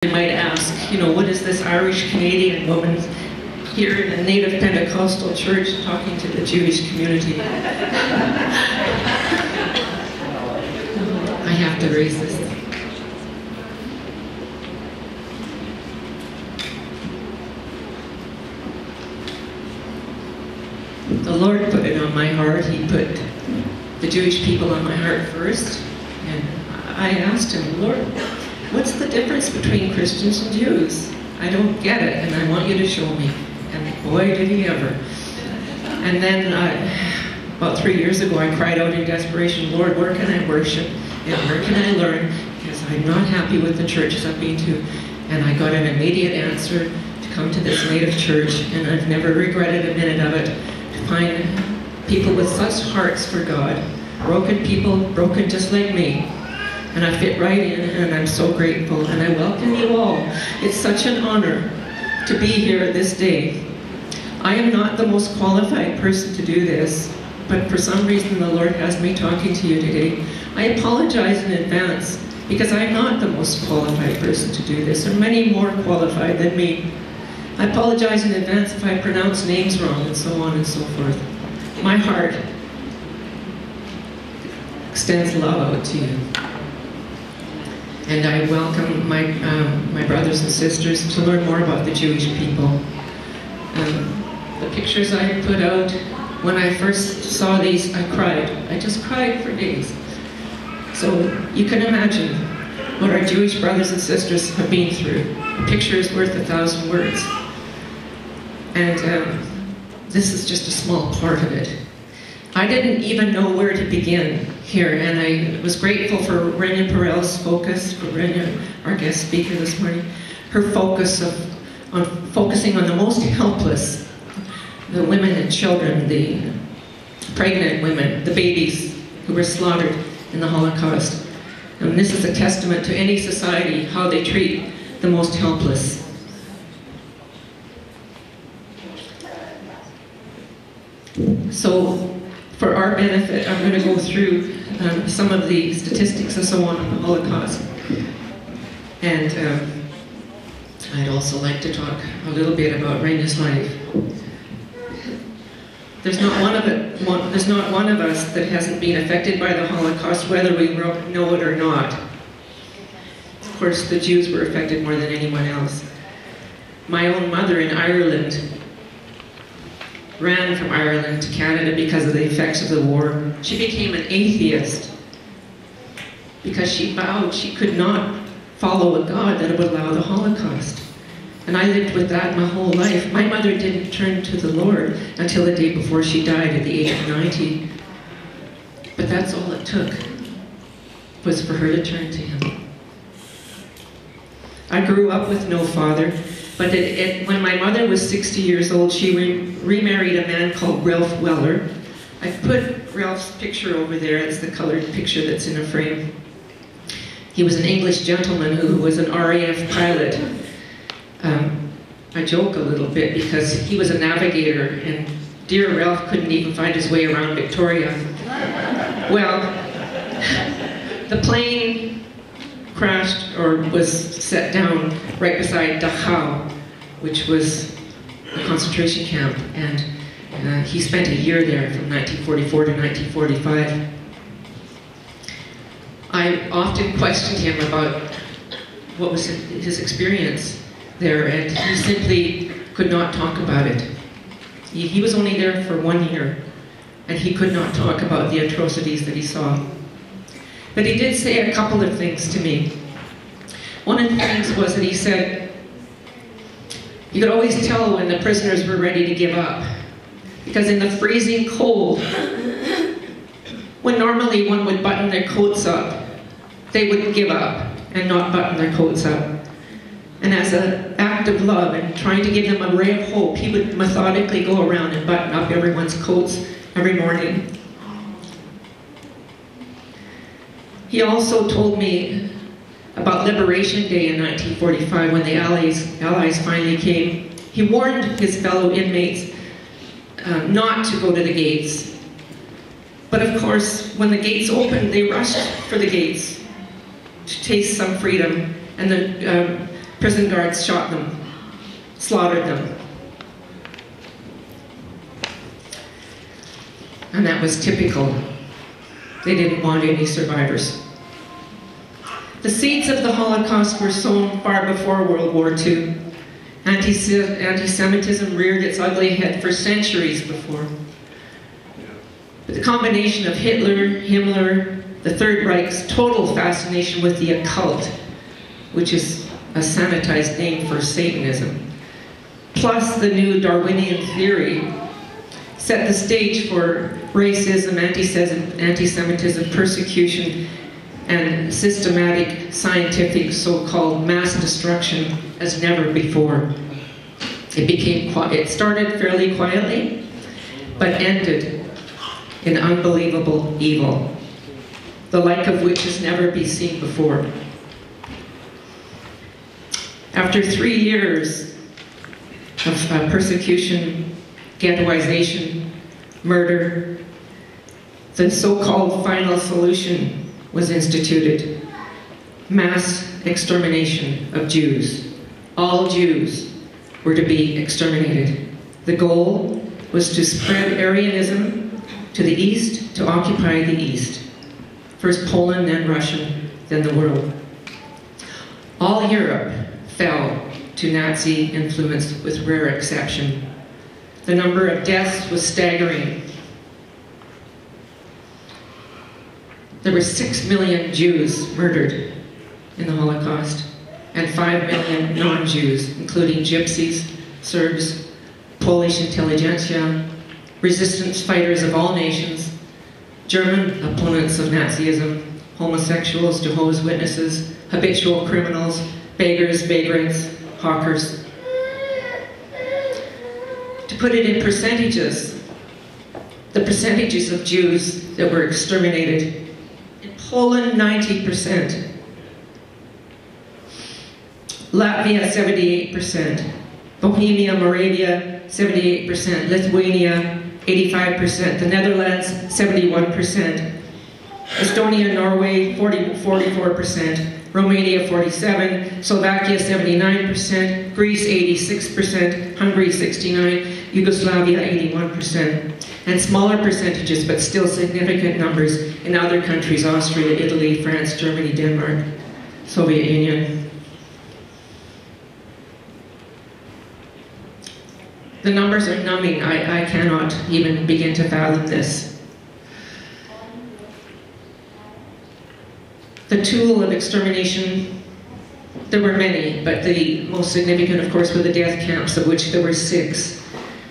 You might ask, what is this Irish-Canadian woman here in a native Pentecostal church talking to the Jewish community? I have to raise this. The Lord put it on my heart. He put the Jewish people on my heart first. And I asked him, Lord, what's the difference between Christians and Jews? I don't get it, and I want you to show me. And boy, did he ever. And then about 3 years ago, I cried out in desperation, Lord, where can I worship? And where can I learn? Because I'm not happy with the churches I've been to. And I got an immediate answer to come to this native church, and I've never regretted a minute of it, to find people with such hearts for God. Broken people, broken just like me. And I fit right in, and I'm so grateful, and I welcome you all. It's such an honor to be here this day. I am not the most qualified person to do this, but for some reason the Lord has me talking to you today. I apologize in advance, because I'm not the most qualified person to do this. There are many more qualified than me. I apologize in advance if I pronounce names wrong, and so on and so forth. My heart extends love out to you. And I welcome my brothers and sisters to learn more about the Jewish people. The pictures I put out, when I first saw these, I cried. I just cried for days. So you can imagine what our Jewish brothers and sisters have been through. A picture is worth 1,000 words. And this is just a small part of it. I didn't even know where to begin here, and I was grateful for Renia Perel's focus, for Renia, our guest speaker this morning, her focus on focusing on the most helpless, the women and children, the pregnant women, the babies who were slaughtered in the Holocaust. And this is a testament to any society, how they treat the most helpless. So, for our benefit, I'm going to go through some of the statistics and so on the Holocaust. And I'd also like to talk a little bit about Renia's life. There's not one of us that hasn't been affected by the Holocaust, whether we know it or not. Of course, the Jews were affected more than anyone else. My own mother in Ireland ran from Ireland to Canada because of the effects of the war. She became an atheist because she vowed she could not follow a God that would allow the Holocaust. And I lived with that my whole life. My mother didn't turn to the Lord until the day before she died at the age of 90. But that's all it took, was for her to turn to Him. I grew up with no father. But when my mother was 60 years old, she remarried a man called Ralph Weller. I put Ralph's picture over there. It's the colored picture that's in a frame. He was an English gentleman who was an RAF pilot. I joke a little bit because he was a navigator, and dear Ralph couldn't even find his way around Victoria. Well, the plane crashed or was set down right beside Dachau, which was a concentration camp, and he spent a year there from 1944 to 1945. I often questioned him about what was his experience there, and he simply could not talk about it. He was only there for 1 year, and he could not talk about the atrocities that he saw. But he did say a couple of things to me. One of the things was that he said, you could always tell when the prisoners were ready to give up, because in the freezing cold, when normally one would button their coats up, they would give up and not button their coats up. And as an act of love and trying to give them a ray of hope, he would methodically go around and button up everyone's coats every morning. He also told me about Liberation Day in 1945, when the Allies finally came. He warned his fellow inmates not to go to the gates. But of course, when the gates opened, they rushed for the gates to taste some freedom. And Prison guards shot them, slaughtered them. And that was typical. They didn't want any survivors. The seeds of the Holocaust were sown far before World War II. Anti-Semitism reared its ugly head for centuries before. But the combination of Hitler, Himmler, the Third Reich's total fascination with the occult, which is a sanitized name for Satanism, plus the new Darwinian theory, set the stage for racism, anti-Semitism, persecution, and systematic scientific so-called mass destruction as never before. It started fairly quietly, but ended in unbelievable evil, the like of which has never been seen before. After 3 years of persecution, ghettoization, murder, the so-called final solution was instituted: mass extermination of Jews. All Jews were to be exterminated. The goal was to spread Aryanism to the East, to occupy the East. First Poland, then Russia, then the world. All Europe fell to Nazi influence with rare exception. The number of deaths was staggering. There were 6 million Jews murdered in the Holocaust, and 5 million non-Jews, including gypsies, Serbs, Polish intelligentsia, resistance fighters of all nations, German opponents of Nazism, homosexuals, Jehovah's Witnesses, habitual criminals, beggars, vagrants, hawkers. To put it in percentages, the percentages of Jews that were exterminated: in Poland, 90%. Latvia, 78%. Bohemia, Moravia, 78%. Lithuania, 85%. The Netherlands, 71%. Estonia, Norway, 44%. Romania, 47%. Slovakia, 79%. Greece, 86%. Hungary, 69%. Yugoslavia, 81%. And smaller percentages, but still significant numbers in other countries: Austria, Italy, France, Germany, Denmark, Soviet Union. The numbers are numbing. I cannot even begin to fathom this. The tool of extermination, there were many, but the most significant, of course, were the death camps, of which there were 6.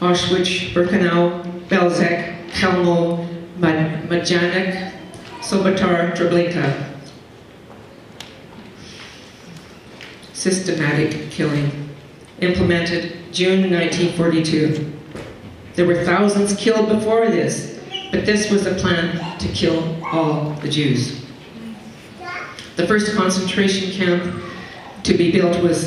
Auschwitz, Birkenau, Belzec, Chelmno, Majdanek, Sobotar, Treblinka. Systematic killing, implemented June 1942. There were thousands killed before this, but this was a plan to kill all the Jews. The first concentration camp to be built was,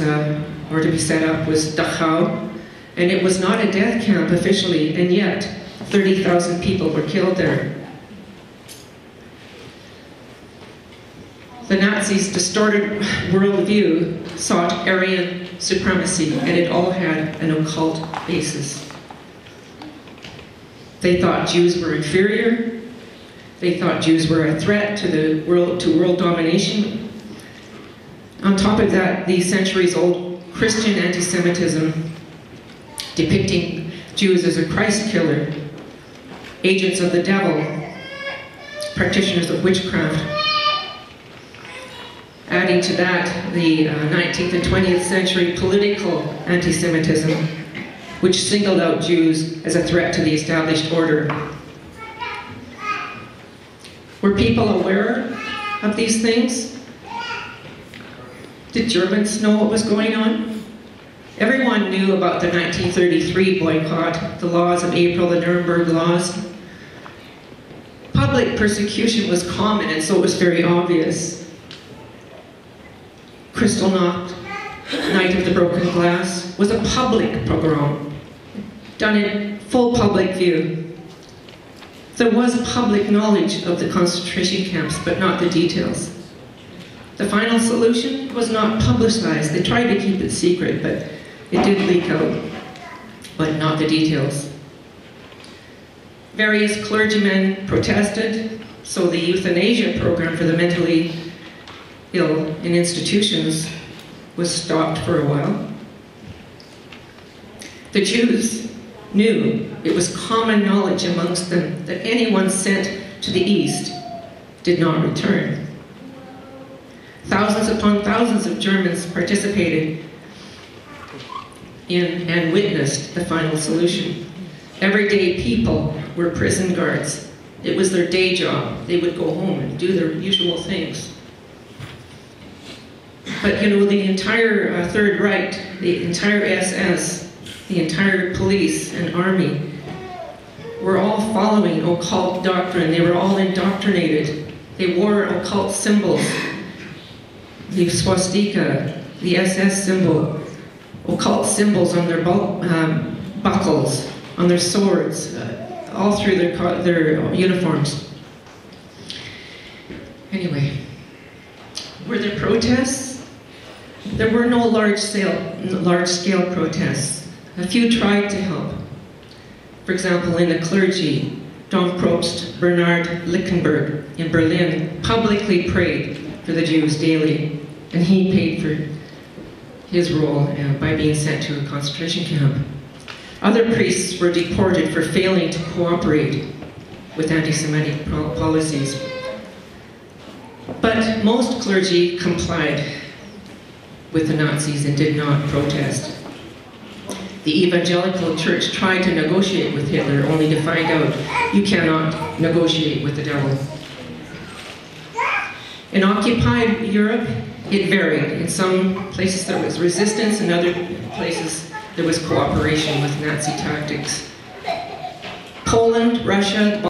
or to be set up, was Dachau, and it was not a death camp officially, and yet 30,000 people were killed there. The Nazis' distorted worldview sought Aryan supremacy, and it all had an occult basis. They thought Jews were inferior. They thought Jews were a threat to world domination. On top of that, the centuries-old Christian anti-Semitism, depicting Jews as a Christ killer, agents of the devil, practitioners of witchcraft. Adding to that, the 19th and 20th century political anti-Semitism, which singled out Jews as a threat to the established order. Were people aware of these things? Did Germans know what was going on? Everyone knew about the 1933 boycott, the laws of April, the Nuremberg laws. Public persecution was common, and so it was very obvious. Kristallnacht, Night of the Broken Glass, was a public pogrom, done in full public view. There was public knowledge of the concentration camps, but not the details. The final solution was not publicized. They tried to keep it secret, but it did leak out, but not the details. Various clergymen protested, so the euthanasia program for the mentally ill in institutions was stopped for a while. The Jews knew, it was common knowledge amongst them, that anyone sent to the East did not return. Thousands upon thousands of Germans participated in and witnessed the final solution. Everyday people were prison guards. It was their day job. They would go home and do their usual things. But you know, the entire Third Reich, the entire SS, the entire police and army were all following occult doctrine. They were all indoctrinated. They wore occult symbols. The swastika, the SS symbol, occult symbols on their buckles, on their swords, all through their uniforms. Anyway, were there protests? There were no large-scale protests. A few tried to help. For example, in the clergy, Domprost Bernhard Lichtenberg in Berlin publicly prayed for the Jews daily, and he paid for his role by being sent to a concentration camp. Other priests were deported for failing to cooperate with anti-Semitic policies. But most clergy complied with the Nazis and did not protest. The evangelical church tried to negotiate with Hitler, only to find out you cannot negotiate with the devil. In occupied Europe, it varied. In some places there was resistance, in other places there was cooperation with Nazi tactics. Poland, Russia,